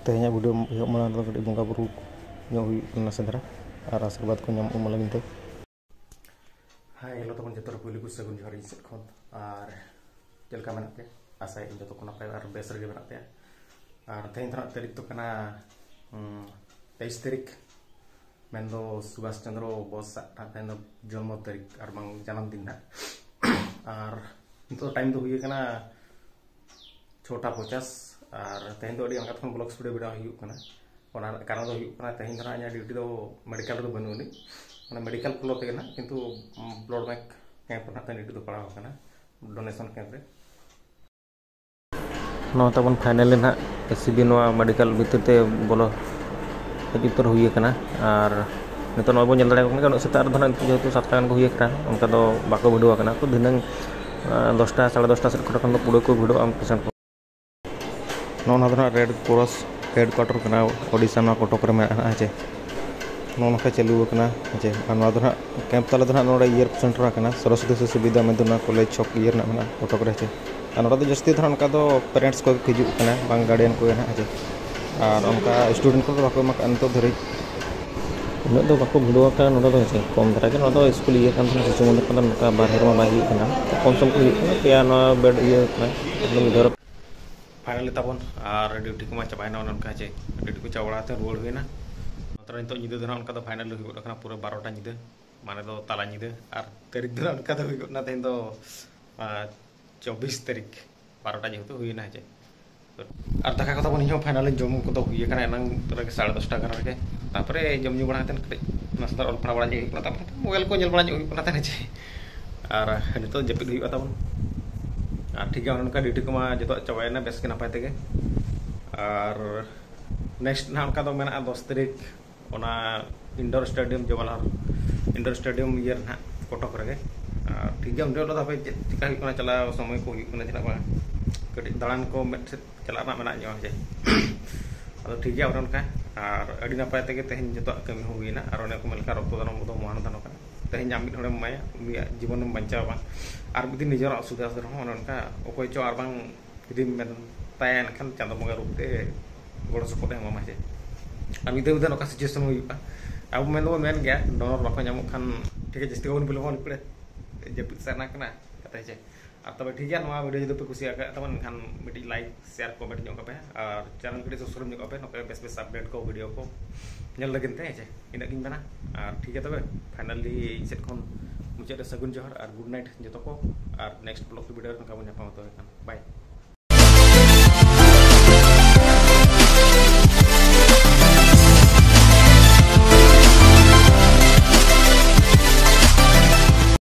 tehnya video एहब माड़ा दो कटी बंगा बुरु ᱧᱚᱜ सेंद्रा और आशीर्वाद को ᱧᱟᱢᱚᱜ मा लगिनते हाय हेलो तबन जतर पुली को सगुन जोहार सेट खन और चलका मेना पे आशा इन जतो को नपाय और बेस रगे मेना पे और तेन थरा तारीख तो कना 23 तारीख मेनदो सुभाष चंद्र बोस तेन जन्म तारीख और बांग जन्म दिन ना और तो टाइम तो हुई कना 6:50 और तेन तो अडी अंगात खन ब्लॉग स्टूडियो बिडा हुई कना ओना कारण दो हुई कना तेन थरा anya ड्यूटी दो मेडिकल रो बनुनी ओना मेडिकल फ्लो ते ना किंतु ब्लड बैंक कैंप ना तेन ड्यूटी दो पड़ा कना डोनेशन कैंप रे नो तबन फाइनली ना एसीबी नो मेडिकल भितरते बोलो हजितर हुई कना और नितो नो बो नेल दाड़े को उन सेता रो जेहेतु 7 टाका को हुई कना उनका दो बाको भिडियो कना तो दिनंग 10टा 10:30 सेट खटा खन पुडो को भिडियो आम पेशेंट को नो ना दना रेड क्रॉस हेड क्वार्टर कना ओडिशा ना कटक रे मेना आचे नो नखा चालू कना आचे ना दना कैंप तले दना नोडे ईयर सेंटर कना सरस्वती शिशु विद्या मध्यना कॉलेज छक ईयर ना मेना कटक रे आचे नोडे दो जस्ती दना उनका दो पेरेंट्स को हिजु कना बांग गार्डियन को ना आचे और उनका स्टूडेंट को बाको मा अंतो धरि उन दो बाको भिडियो का नोडे दो आचे कम धरा के नोडे स्कूल ईयर कान शिशु मंदिर कना नका बाहर मा बाही कना कम सम को पेया ना बेड ईयर कना एकदम धर फाइनली तबन और ड्यूटी को मा चाबायना उनका चे ड्यूटी को चावड़ाते रुआड़ हुईना तर नितो निदे दना उनका दो फाइनल हुई कना पूरा 12टा निदे माने दो ताला निदे और तारीख दना उनका दो हुई ना तेन दो 24 तारीख 12टा जेहेतु हुईना चे और दाका को तबन हियो फाइनल जम को दो हुई कना एनंग तरह 10:30 गाना रे तापरे जम न्यू बड़ा तेन कटे नास्ता ऑल पड़ा बड़ा जे हुई तापरे मोबाइल को नेल बड़ा जे हुई तेन चे और नितो जपिद हुई तबन ठीक है उनका ड्यूटी को मा जो चाबायना बेस के नपाय तेगे और नेक्स्ट ना उनका दो मेना 10 तारीख ओना indoor stadium Jawahar indoor stadium year ना कटक रे ठीक है उनके तो चिका हुई चला समय को हुई चला कटी दालान को चला मेना जो जे अब ठीक है उनका और अड़ी नपाय तेगे तेहन जो कमी हुईना और उन्हें को मेलका रक्त दान दो मान दान का तेहन मिड हड़े माया उनिया जीवन बचाव बा और मिद निजर असुविधा रहा उनका अकोय चो और बांग यदि तायन खान चांद बंगा रूपते गड़ सपोर्ट एमा जे और मिद उदा नका सिचुएशन हुईपा अब मेन दो मेन गया डोनर बाको नामो खान ठीक है जस्ती बन बिलबन पड़े जपित साना कना कथा जे और तब ठीक है नवा वीडियो जदि पे कुसिया का तबन खान मिटी लाइक शेयर कमेंट जो पे और चैनल कटी सब्सक्राइब जो पे नका बेस बेस अपडेट को वीडियो को नेल लगिन ते जे इना गिन बना और ठीक है तबे फाइनली सेट खन मुझे सगुन जोहर और गुड नाइट जो को और नेक्स्ट ब्लॉग वीडियो नका बन पाओ तो बाय।